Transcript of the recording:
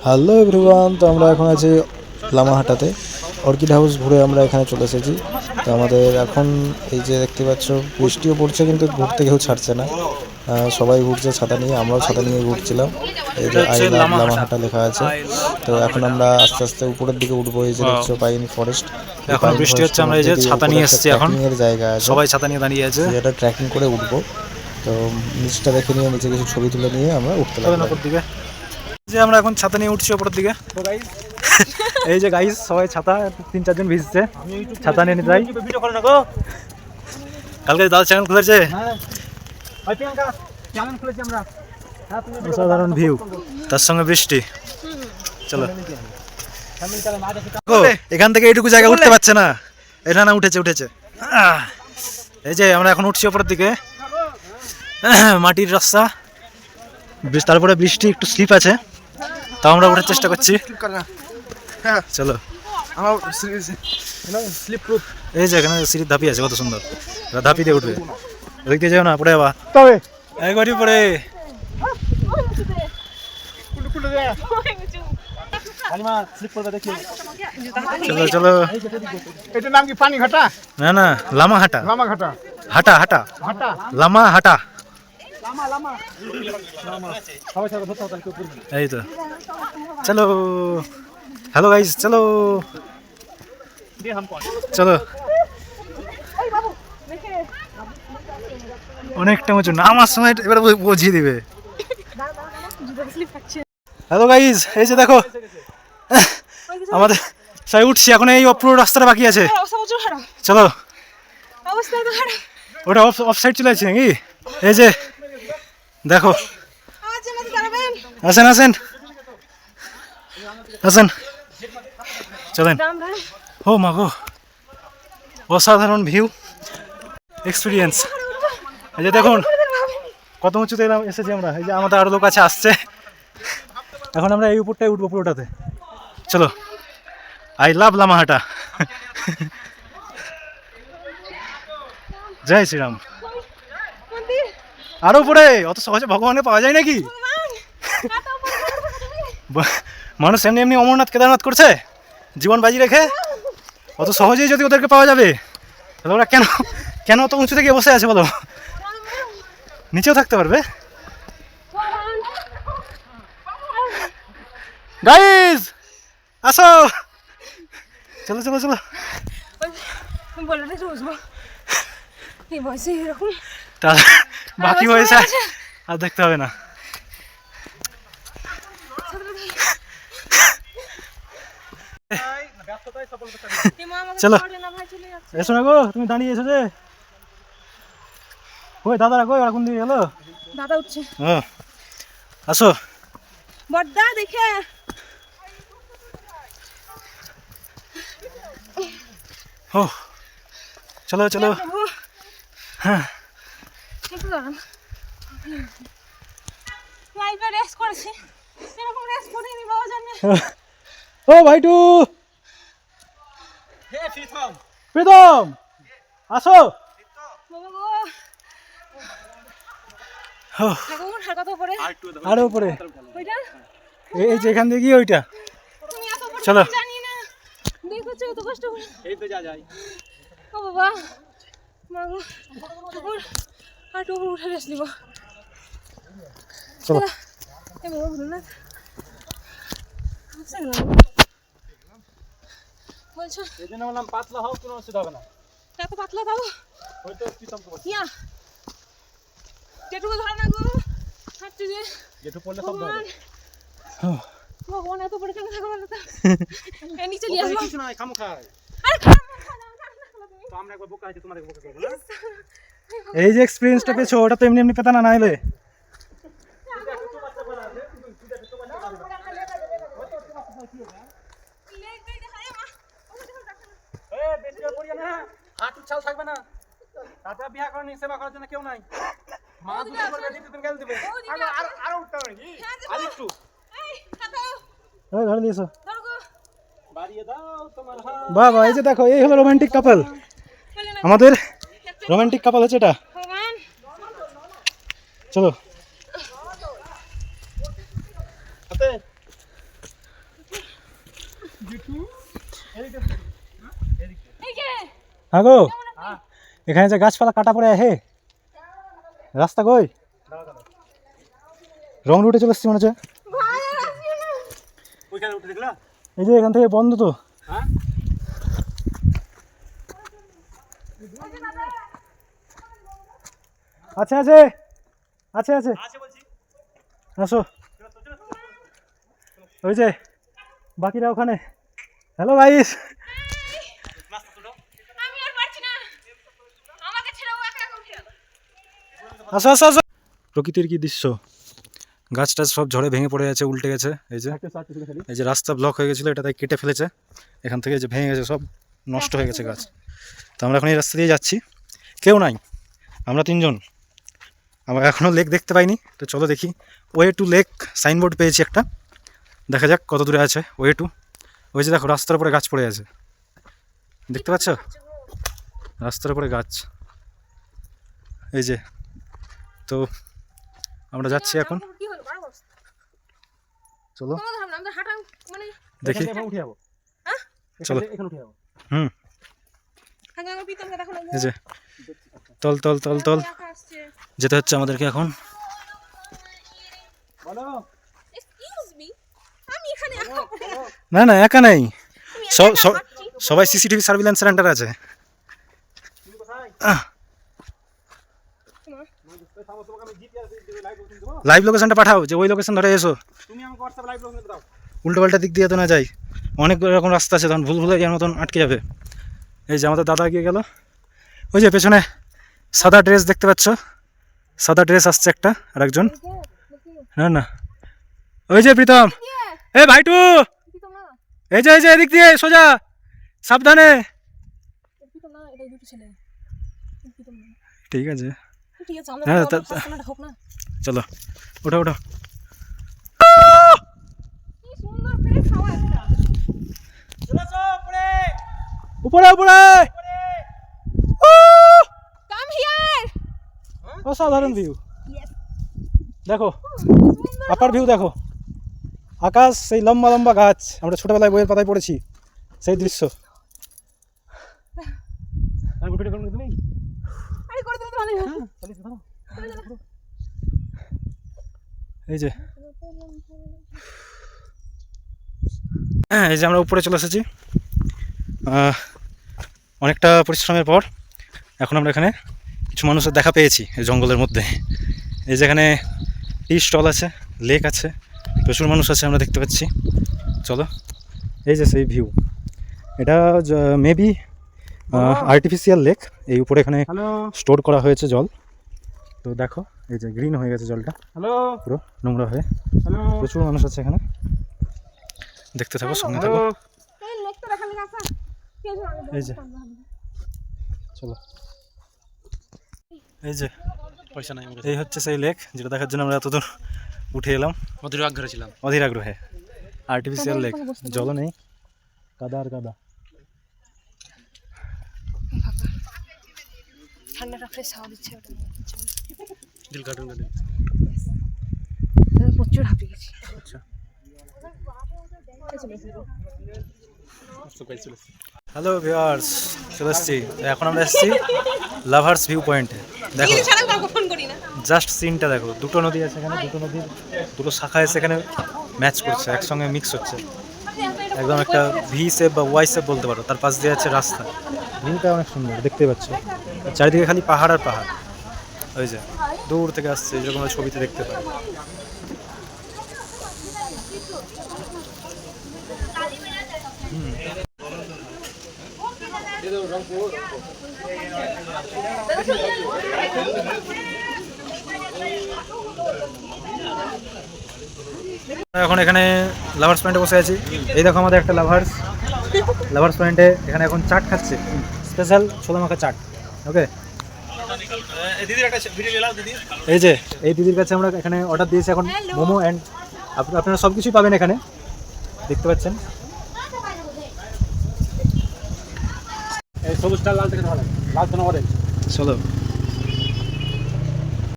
Hello everyone, তো আমরা এখন আছি লামাহাটাতে। অর্কিড হাউস ঘুরে আমরা এখানে চলে এসেছি। তো আমাদের এখন এই যে দেখতে পাচ্ছ বৃষ্টিও পড়ছে, কিন্তু ঘুরতে কেউ ছাড়ছে না। সবাই ঘুরছে ছাতা নিয়ে, আমরাও ছাতা নিয়ে ঘুরছিলাম। এই যে আই লাভ লামাহাটা লেখা আছে। তো এখন আমরা আস্তে আস্তে উপরের দিকে উঠবো। এই যে দেখছো পাইন ফরেস্ট। এখন বৃষ্টি হচ্ছে, আমরা এই যে ছাতা নিয়ে এসেছি, এখন ট্রেকিং এর জায়গা আছে, সবাই ছাতা নিয়ে দাঁড়িয়ে আছে। এটা ট্রেকিং করে উঠবো। তো নিচটা দেখে নিয়ে নিচে কিছু ছবি তুলে নিয়ে আমরা উঠতে লাগলাম উপর দিকে। যে আমরা এখন ছাতা নিয়ে উঠছি উপরের দিকে। এই যে গাইস, সবাই ছাতা, 3-4 জন ভিজছে, ছাতা নিয়ে নিতে যাই। কালকে দাদা চ্যানেল খুলেছে, অসাধারণ ভিউ, তার সঙ্গে বৃষ্টি। চলো, এখান থেকে এইটুকু জায়গা উঠতে পারছে না, এটা না উঠেছে। এই যে আমরা এখন উঠছি উপরের দিকে, মাটির রাস্তা, তারপরে বৃষ্টি, একটু স্লিপ আছে, তাও আমরা ওঠার চেষ্টা করছি। চলো, এই যে এখানে সিঁড়ির ধাপি আছে, কত সুন্দর, ধাপি দিয়ে উঠবে। দেখতে যাও না, পড়ে যাবা একবারই পড়ে। চলো চলো, এটার নাম কি পানিঘাটা? না না, লামাহাটা, লামাঘাটা, হাটা হাটা, হাটা, লামাহাটা। লামা লামা। এই তো, চলো, হ্যালো গাইস, চলো চলো। অনেকটা উঁচু, নামার সময় এবার বুঝিয়ে দিবে। হ্যালো গাইস, এই যে দেখো আমাদের সবাই উঠছি, এখন এই পুরো রাস্তাটা বাকি আছে। চলো, ওটা অফ সাইড চলে যাচ্ছে নাকি? এই যে দেখো, আসেন আসেন আসেন, চলেন। ও মা গো, অসাধারণ ভিউ এক্সপিরিয়েন্স। এই যে দেখুন কত উঁচুতে এসেছি আমরা। এই যে আমাদের আরো লোক আছে, আসছে। এখন আমরা এই উপরটাই উঠবো, পুরোটাতে। চলো, আই লাভ লামাহাটা। জয় শ্রীরাম। আরো উপরে, অত সহজে ভগবানের পাওয়া যায় নাকি? মানুষ এমনি এমনি অমরনাথ কেদারনাথ করছে জীবন বাজি রেখে, অত সহজেই যদি ওদেরকে পাওয়া যাবে, তাহলে ওরা কেন কেন অত উঁচু থেকে বসে আছে বলো? নিচেও থাকতে পারবে। গাইস আসো, চলো চলো চলো। বাকি হয়েছে আর দেখতে হবে না। চলো, এসো না গো, তুমি দাঁড়িয়ে এসো যে। কই দাদারা, কই ওরা কোন দিকে গেলো? দাদা উঠছে, আসো। বড়দা দেখে ও, চলো চলো। হ্যাঁ, একটু দাঁড়ান, লাইফে রেস্ট করেছি, এরকম রেস্ট করিনি বাবা জানে। ও ভাইটু, প্রীতম আসো। বাবা গো, ও, এখন আর কত উপরে? আরো উপরে, ওইটা এই যে এখান থেকে ওইটা। তুমি এত উপরে চলো। জানি না, দেখছো কত কষ্ট করে। এই তো যা যাই। ও বাবা, মা গো, এখন আর উপরে উঠে রেস্ট নিব। চলো, এ বাবা বলো না, আসেন না বলছো। এই জন্য বললাম পাতলা হও, কোনো অসুবিধা হবে না। এত পাতলা দাও, হয়তো প্রীতম তো ইয়া যেটুকু ধরে না গো, হাঁটতে যে যেটু পড়লে সব ধরে। ভগবান এত পরে কেন থাকো বলো তো? এ নিচে নিয়ে আসবো। কিছু নয়, খামো খাই। আরে খাও না, তো আমরা একবার বোকা হইছি, তোমাদের বোকা করব না। এই যে এক্সপেরিয়েন্সটা পেছো, ওটা তো এমনি এমনি পেতা না, নাইলে হাঁটু ছাল থাকবে না। দাদা বিয়া করেনি, সেবা করার জন্য কেউ নাই। মা দুটো করবে, দিতে গেল দিবে। আরো উঠতে হবে নাকি? আর একটু এই খাও, এই ধরে দিয়েছো, ধরো গো, বাড়িয়ে দাও তোমার হাত। বাবা, এই যে দেখো, এই হলো রোমান্টিক কাপল। বলে না আমাদের রোমান্টিক কাপল হচ্ছে এটা। ভগবান। চলো, হ্যাঁ গো, এখানে যে গাছপালা কাটা পড়ে হে, রাস্তা কই? রং রুটে চলে এসছি মনে হচ্ছে। এই যে এখান থেকে বন্ধ তো। আছে আছে আছে আছে আসো। ওই যে বাকিরা ওখানে। হ্যালো গাইস, আমি আর পারছি না, আমাকে ছেড়ে ও একা একা উঠে গেল। আসো আসো আসো। প্রকৃতির কি দৃশ্য, গাছ টাছ সব ঝড়ে ভেঙে পড়ে গেছে, উল্টে গেছে। এই যে রাস্তা ব্লক হয়ে গেছিলো, এটা তাই কেটে ফেলেছে। এখান থেকে যে ভেঙে গেছে, সব নষ্ট হয়ে গেছে গাছ। তো আমরা এখন এই রাস্তা দিয়ে যাচ্ছি, কেউ নাই, আমরা 3 জন। আমরা এখনও লেক দেখতে পাইনি, তো চলো দেখি। ওয়ে টু লেক সাইনবোর্ড পেয়েছি একটা, দেখা যাক কত দূরে আছে ওয়ে টু। ওই যে দেখো রাস্তার উপরে গাছ পড়ে আছে, দেখতে পাচ্ছ? রাস্তার উপরে গাছ, এই যে। তো আমরা যাচ্ছি এখন, কি হলো বড় বস? চলো তোমাদের ভাবলাম আমরা হাঁটা মানে দেখি। উঠে যাবো। হ্যাঁ? চলো। এখানে উঠে যাবো। আগে আমি পিতমকে দেখো না। এই যে তল তল তল তল একা আসছে। যেতে হচ্ছে আমাদেরকে এখন। বলো। এক্সকিউজ মি, আমি এখানে একা পড়ে আছি। না না একা নেই, আমি একা একা হাঁটছি। সবাই সিসিটিভি সার্ভিল্যান্সের আন্ডার আছে। লাইভ লোকেশনটা পাঠাও, যে ওই লোকেশন ধরে এসো। তুমি আমাকে হোয়াটসঅ্যাপ লাইভ লোকেশন দাও। উল্টো পাল্টা দিক দিয়ে তো না যাই, অনেক রকম রাস্তা আছে, তখন ভুল ভুলে যাওয়ার মতন আটকে যাবে। এই যে আমাদের দাদা গিয়ে গেল, ওই যে পেছনে সাদা ড্রেস দেখতে পাচ্ছ, সাদা ড্রেস আসছে একটা আর একজন। না না ওই যে প্রীতম, এ ভাইটু, পিতম না, এই যে এদিক দিয়ে সোজা, সাবধানে। পিতম না, এটা দুটো ছেলে। পিতম না। ঠিক আছে, ঠিক আছে, আমরা হ্যাঁ, হাসপাতালটা হোক না। চলো ওঠো ওঠো। কি সুন্দর ফ্রেশ হাওয়া একটা। উপরে উপরে, কাম হিয়ার। অসাধারণ ভিউ ইয়েস। দেখো, সুন্দর। আপার ভিউ দেখো, আকাশ, সেই লম্বা লম্বা গাছ, আমরা ছোটবেলায় বইয়ের পাতায় পড়েছি সেই দৃশ্য। আরে করে দিলে তো ভালোই হয়। এই যে হ্যাঁ, এই যে আমরা উপরে চলে এসেছি অনেকটা পরিশ্রমের পর। এখন আমরা এখানে কিছু মানুষের দেখা পেয়েছি এই জঙ্গলের মধ্যে। এই যেখানে টি স্টল আছে, লেক আছে, প্রচুর মানুষ আছে আমরা দেখতে পাচ্ছি। চলো, এই যে সেই ভিউ, এটা মেবি আর্টিফিশিয়াল লেক। এই উপরে এখানে হ্যালো স্টোর করা হয়েছে জল। তো দেখো এই যে গ্রিন হয়ে গেছে জলটা, হ্যালো পুরো নোংরা হয়ে। হ্যালো প্রচুর মানুষ আছে এখানে, দেখতে থাকো, সঙ্গে থাকো। এই লেকটা দেখার লাগা আছে। কে জানে? এই যে চলো, এই যে পয়সা নাই এই হচ্ছে সেই লেক যেটা দেখার জন্য আমরা এতদূর উঠে এলাম অধীর আগ্রহে ছিলাম। অধীর আগ্রহে। আর্টিফিশিয়াল লেক, জল নেই, কাদা আর কাদা। ঠান্ডাটা ফ্রেশ হাওয়া দিচ্ছে ওটা। দিল কাটুন কাটুন। আমি প্রচুর হাঁপিয়ে গেছি। আচ্ছা, হ্যালো ভিউয়ার্স, চলে এসেছি। এখন আমরা এসেছি লাভার্স ভিউ পয়েন্টে। দেখো এই ছাড়া কাউকে ফোন করি না। জাস্ট সিনটা দেখো, দুটো নদী আছে এখানে, দুটো নদীর দুটো শাখা এসে এখানে ম্যাচ করছে, একসঙ্গে মিক্স হচ্ছে। একদম একটা ভি শেপ বা ওয়াই শেপ বলতে পারো, তার পাশ দিয়ে আছে রাস্তা। ভিউটা অনেক সুন্দর দেখতে পাচ্ছ, চারিদিকে খালি পাহাড় আর পাহাড়। ওই যে দূর থেকে আসছে, যেরকম আমরা ছবিতে দেখতে পাই। এখন এখানে লাভার্স পয়েন্টে বসে আছি। এই দেখো আমাদের একটা লাভার্স পয়েন্টে এখানে এখন চাট খাচ্ছে, স্পেশাল ছোলা মাখা চাট। ওকে, এই যে এই দিদির কাছে আমরা এখানে অর্ডার দিয়েছি এখন মোমো অ্যান্ড আপনারা সব কিছুই পাবেন এখানে, দেখতে পাচ্ছেন। এই সবুজটা লাল থেকে ভালো লাল তো অরেঞ্জ চলো